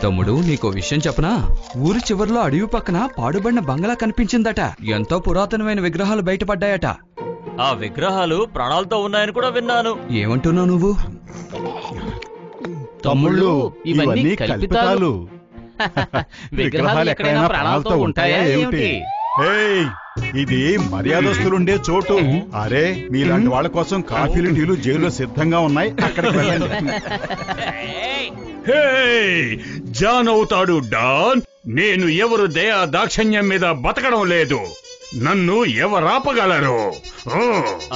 తమ్ముడు, నీకో విషయం చెప్పనా? ఊరి చివర్లో అడవి పక్కన పాడుబడిన బంగళా కనిపించిందట. ఎంతో పురాతనమైన విగ్రహాలు బయటపడ్డాయట. ఆ విగ్రహాలు ప్రాణాలతో ఉన్నాయని కూడా విన్నాను. ఏమంటున్నావు నువ్వు? తమ్ముళ్ళు, ఇవన్నీ కల్పితాలు. విగ్రహాలు ఎక్కడైనా ప్రాణాలతో ఉంటాయా ఏమిటి? ఇది మర్యాదస్తులుండే చోటు. అరే, మీలాంటి వాళ్ళ కోసం కాఫీలు టీలు జైల్లో సిద్ధంగా ఉన్నాయి, అక్కడికి వెళ్ళండి. జాన్ అవుతాడు డాన్. నేను ఎవరు దయా దాక్షణ్యం మీద బతకడం లేదు. నన్ను ఎవరాపగలరు?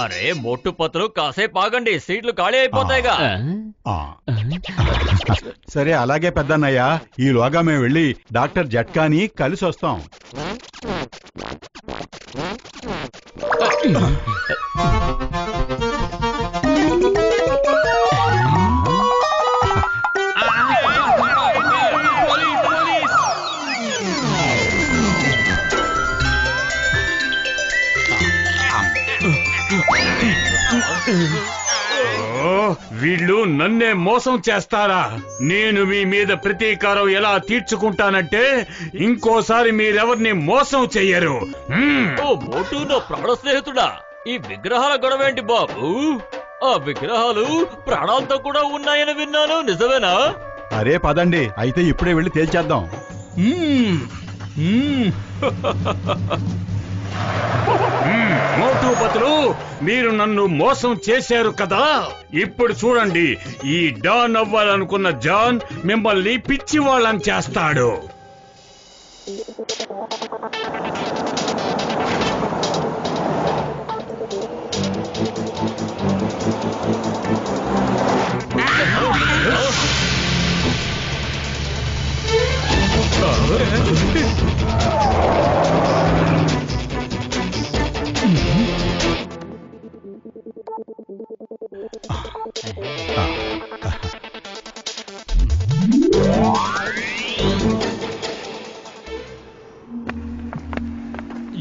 అరే మోటు పత్రులు, కాసేపు ఆగండి, సీట్లు ఖాళీ అయిపోతాయిగా. సరే అలాగే పెద్దన్నయ్య, ఈలోగా మేము వెళ్ళి డాక్టర్ జట్కాని కలిసి వస్తాం. వీళ్ళు నన్నే మోసం చేస్తారా? నేను మీ మీద ప్రతీకారం ఎలా తీర్చుకుంటానంటే ఇంకోసారి మీరెవరిని మోసం చెయ్యరు. మోటు నా ప్రాణ స్నేహితుడా, ఈ విగ్రహాల గొడవేంటి బాబు? ఆ విగ్రహాలు ప్రాణాలతో కూడా ఉన్నాయని విన్నాను, నిజమేనా? అరే పదండి, అయితే ఇప్పుడే వెళ్ళి తేల్చేద్దాం. మోటుపతులు, మీరు నన్ను మోసం చేశారు కదా. ఇప్పుడు చూడండి, ఈ డాన్ అవ్వాలనుకున్న జాన్ మిమ్మల్ని పిచ్చి వాళ్ళని చేస్తాడు.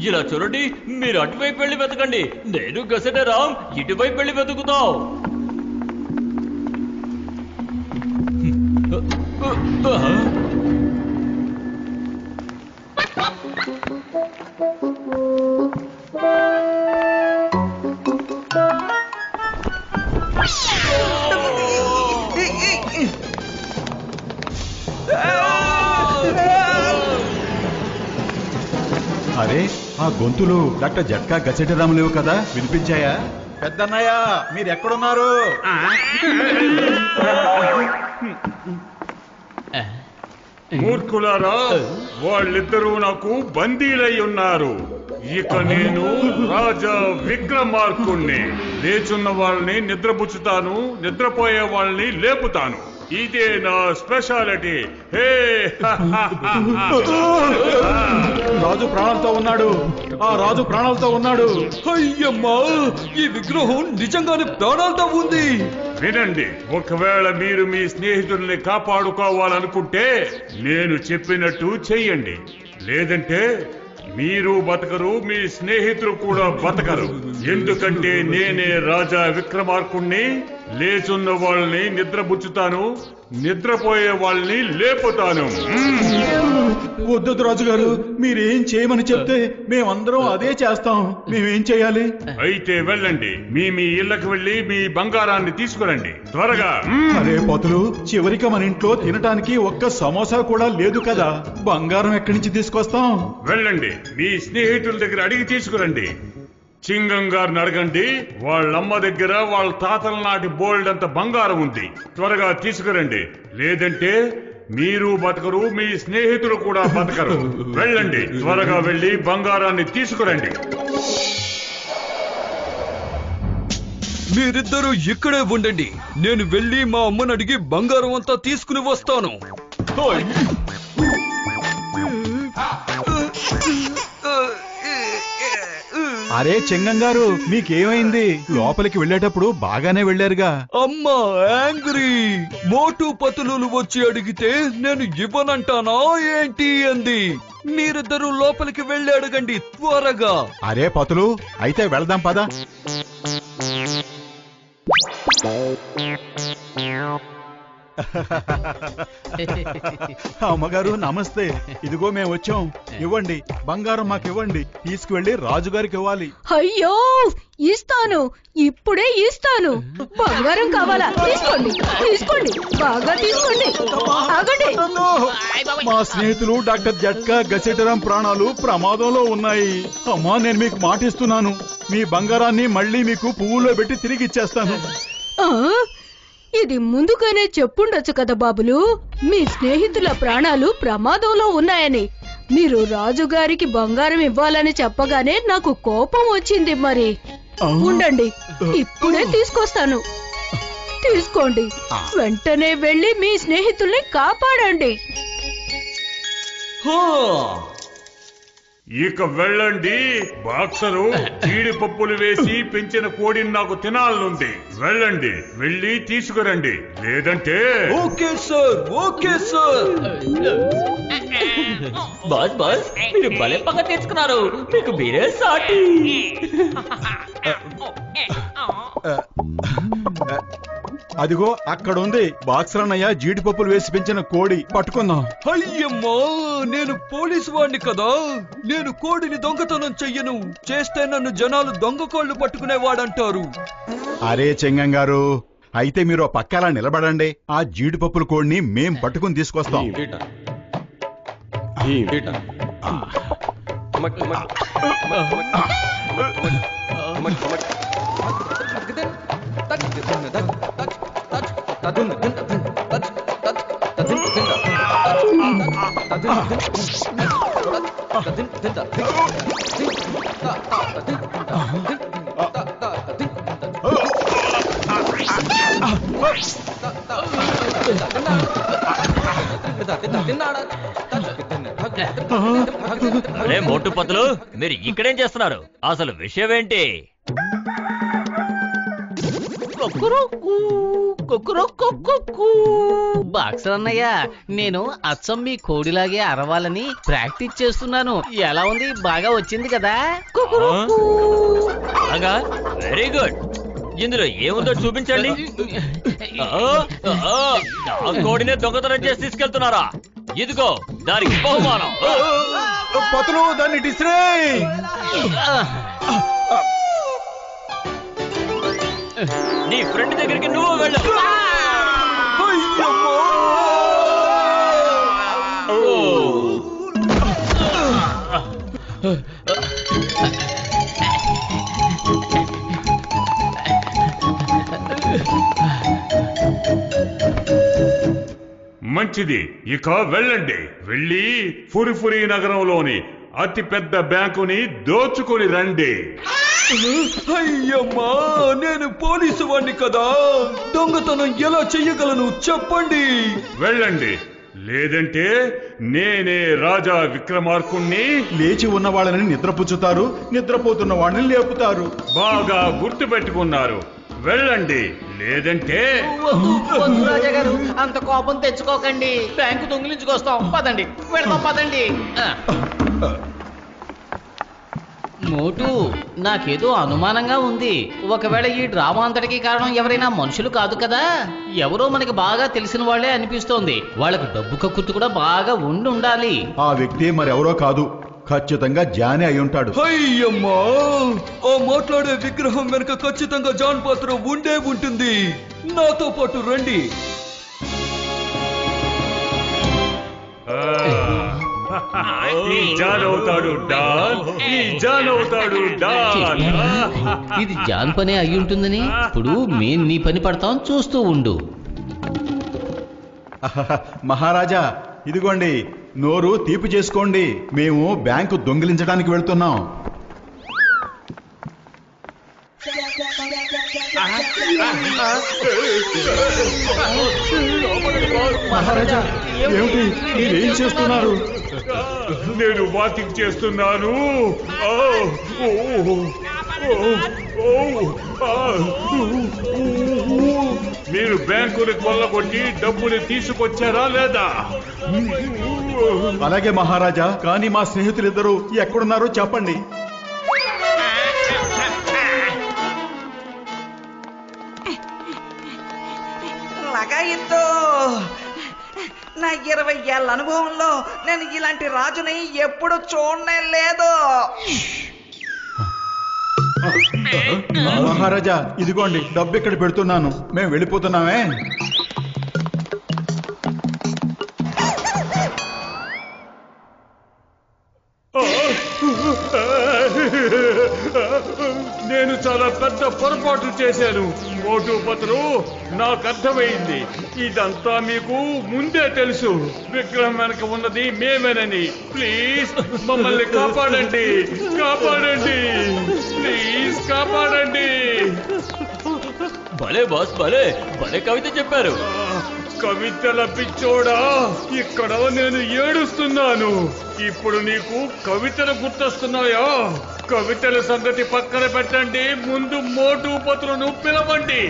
ఇలా చూడండి, మీరు అటువైపు వెళ్ళి వెతకండి, నేను గసెటరాం ఇటువైపు వెళ్ళి వెతుకుతాం. అరే, ఆ గొంతులు డాక్టర్ జట్కా గసెటరాం లేవు కదా, వినిపించాయా? పెద్దన్నయ్య, మీరెక్కడున్నారు? మూర్ఖులారా, వాళ్ళిద్దరూ నాకు బందీలై ఉన్నారు. ఇక నేను రాజా విక్రమార్కుణ్ణి. లేచున్న వాళ్ళని నిద్రపుచ్చుతాను, నిద్రపోయే వాళ్ళని లేపుతాను. ఇదే నా స్పెషాలిటీ. రాజు ప్రాణాలతో ఉన్నాడు, ఆ రాజు ప్రాణాలతో ఉన్నాడు. అయ్యమ్మా, ఈ విగ్రహం నిజంగానే ప్రాణాలతో ఉంది. వినండి, ఒకవేళ మీరు మీ స్నేహితుల్ని కాపాడుకోవాలనుకుంటే నేను చెప్పినట్టు చెయ్యండి. లేదంటే మీరు బతకరు, మీ స్నేహితులు కూడా బతకరు. ఎందుకంటే నేనే రాజా విక్రమార్కుణ్ణి. లేచున్న వాళ్ళని నిద్రపుచ్చుతాను, నిద్రపోయే వాళ్ళని లేపుతాను. వద్దు రాజుగారు, మీరేం చేయమని చెప్తే మేమందరం అదే చేస్తాం. మేమేం చేయాలి? అయితే వెళ్ళండి, మీ ఇళ్ళకి వెళ్ళి మీ బంగారాన్ని తీసుకురండి త్వరగా. అరే పతులు, చివరికి మన ఇంట్లో తినటానికి ఒక్క సమోసా కూడా లేదు కదా, బంగారం ఎక్కడి నుంచి తీసుకొస్తాం? వెళ్ళండి, మీ స్నేహితుల దగ్గర అడిగి తీసుకురండి. చింగం గారిని అడగండి, వాళ్ళమ్మ దగ్గర వాళ్ళ తాతల నాటి బోల్డ్ అంత బంగారం ఉంది. త్వరగా తీసుకురండి, లేదంటే మీరు బతకరు, మీ స్నేహితులు కూడా బతకరు. వెళ్ళండి, త్వరగా వెళ్ళి బంగారాన్ని తీసుకురండి. మీరిద్దరూ ఇక్కడే ఉండండి, నేను వెళ్ళి మా అమ్మని అడిగి బంగారం అంతా తీసుకుని వస్తాను. అరే చెంగం గారు మీకేమైంది? లోపలికి వెళ్ళేటప్పుడు బాగానే వెళ్ళారుగా. అమ్మా యాంగ్రీ మోటు పతులు వచ్చి అడిగితే నేను ఇవ్వనంటానా ఏంటి అంది. మీరిద్దరూ లోపలికి వెళ్ళి అడగండి త్వరగా. అరే పతులు, అయితే వెళ్దాం పద. అమ్మగారు నమస్తే. ఇదిగో మేము వచ్చాం. ఇవ్వండి, బంగారం మాకు ఇవ్వండి. తీసుకువెళ్ళి రాజుగారికి ఇవ్వాలి. అయ్యో ఇస్తాను, ఇప్పుడే ఇస్తాను. బంగారం కావాలా? తీసుకోండి తీసుకోండి, బాగా తీసుకోండి. ఆగండి. మా స్నేహితులు డాక్టర్ జట్కా గసెటరాం ప్రాణాలు ప్రమాదంలో ఉన్నాయి. అమ్మా, నేను మీకు మాటిస్తున్నాను, మీ బంగారాన్ని మళ్ళీ మీకు పువ్వులో పెట్టి తిరిగి ఇచ్చేస్తాను. ఇది ముందుగానే చెప్పుండొచ్చు కదా బాబులు, మీ స్నేహితుల ప్రాణాలు ప్రమాదంలో ఉన్నాయని. మీరు రాజుగారికి బంగారం ఇవ్వాలని చెప్పగానే నాకు కోపం వచ్చింది. మరి ఉండండి, ఇప్పుడే తీసుకొస్తాను. తీసుకోండి, వెంటనే వెళ్ళి మీ స్నేహితుల్ని కాపాడండి. ఇక వెళ్ళండి. బాక్సరు జీడిపప్పులు వేసి పెంచిన కోడిని నాకు తినాలనుంది. వెళ్ళండి, వెళ్ళి తీసుకురండి, లేదంటే. Okay sir, okay sir. Boss boss, మీరు భలే పగ తెచ్చుకున్నారు. మీకు మీరే సాటి. అదిగో అక్కడ ఉంది బాక్సరన్నయ్య జీడిపప్పులు వేసి పెంచిన కోడి. పట్టుకుందాం. అయ్యమ్మా, నేను పోలీసు వాడిని కదా. నేను కోడిని దొంగతనం చెయ్యను. చేస్తే నన్ను జనాలు దొంగ కోళ్లు పట్టుకునేవాడంటారు. అరే చెంగం గారు, అయితే మీరు పక్కలా నిలబడండి. ఆ జీడిపప్పుల కోడిని మేం పట్టుకుని తీసుకొస్తాం. అరే మోటు పతులు, మీరు ఇక్కడేం చేస్తున్నారు? అసలు విషయం ఏంటి? బాక్సర్ అన్నయ్య, నేను అచ్చం మీ కోడిలాగే అరవాలని ప్రాక్టీస్ చేస్తున్నాను. ఎలా ఉంది? బాగా వచ్చింది కదా? Very good. ఇందులో ఏముందో చూపించండి. కోడినే దొంగతనం చేసి తీసుకెళ్తున్నారా? ఇదిగో దానికి బహుమానం. పతులు, దాన్ని డిస్రేయ్. నీ ఫ్రెండ్ దగ్గరికి నువ్వు వెళ్ళు. మంచిది, ఇక వెళ్ళండి. వెళ్ళి ఫురిఫురి నగరంలోని అతి పెద్ద బ్యాంకుని దోచుకొని రండి. అయ్యమ్మా, నేను పోలీసు వాడిని కదా. దొంగతనం ఎలా చెయ్యగలను చెప్పండి. వెళ్ళండి, లేదంటే నేనే రాజా విక్రమార్కుణ్ణి. లేచి ఉన్న వాళ్ళని నిద్రపుచ్చుతారు, నిద్రపోతున్న వాళ్ళని లేపుతారు. బాగా గుర్తు పెట్టుకున్నారు. వెళ్ళండి, లేదంటే. రాజా గారు, అంత కోపం తెచ్చుకోకండి. బ్యాంకు దొంగిలించుకొస్తాం. పదండి, వెళ్దాం పదండి. మోటు, నాకేదో అనుమానంగా ఉంది. ఒకవేళ ఈ డ్రామా అంతటికి కారణం ఎవరైనా మనుషులు కాదు కదా? ఎవరో మనకి బాగా తెలిసిన వాళ్లే అనిపిస్తోంది. వాళ్ళకు డబ్బు కక్కుర్తి కూడా బాగా ఉండాలి. ఆ వ్యక్తి మరెవరో కాదు, ఖచ్చితంగా జానే అయి ఉంటాడు. అయ్యమ్మా, ఆ మాట్లాడే విగ్రహం వెనుక ఖచ్చితంగా జాన్ పాత్ర ఉండే ఉంటుంది. నాతో పాటు రండి. జాన్ అవుతాడు డాన్, జాన్ అవుతాడు డాన్. ఇది జాన్ పనే అయి ఉంటుందని. ఇప్పుడు మేం నీ పని పడతాం, చూస్తూ ఉండు. మహారాజా, ఇదిగోండి, నోరు తీపి చేసుకోండి. మేము బ్యాంకు దొంగిలించడానికి వెళ్తున్నాం. మహారాజా, ఏమిటి మీరేం చేస్తున్నారు? నేను వాకింగ్ చేస్తున్నాను. మీరు బ్యాంకుని కొల్లగొట్టి డబ్బుని తీసుకొచ్చారా లేదా? అలాగే మహారాజా, కానీ మా స్నేహితులిద్దరూ ఎక్కడున్నారో చెప్పండి. లగాయిద్దో. నా 20 ఏళ్ళ అనుభవంలో నేను ఇలాంటి రాజుని ఎప్పుడు చూడనే లేదు. మహారాజా, ఇదిగోండి డబ్బు ఇక్కడ పెడుతున్నాను, మేము వెళ్ళిపోతున్నామే. నేను చాలా పెద్ద పొరపాటు చేశాను మోటు పత్రు. నాకు అర్థమైంది, ఇదంతా మీకు ముందే తెలుసు. విగ్రహం వెనక ఉన్నది మేమేనని. ప్లీజ్ మమ్మల్ని కాపాడండి, కాపాడండి, ప్లీజ్ కాపాడండి. భలే బాస్, భలే భలే కవిత చెప్పారు. కవితల పిచ్చోడా, ఇక్కడ నేను ఏడుస్తున్నాను. ఇప్పుడు నీకు కవితలు గుర్తొస్తున్నాయా? కవితల సంగతి పక్కన పెట్టండి, ముందు మోటు పత్రును పిలవండి.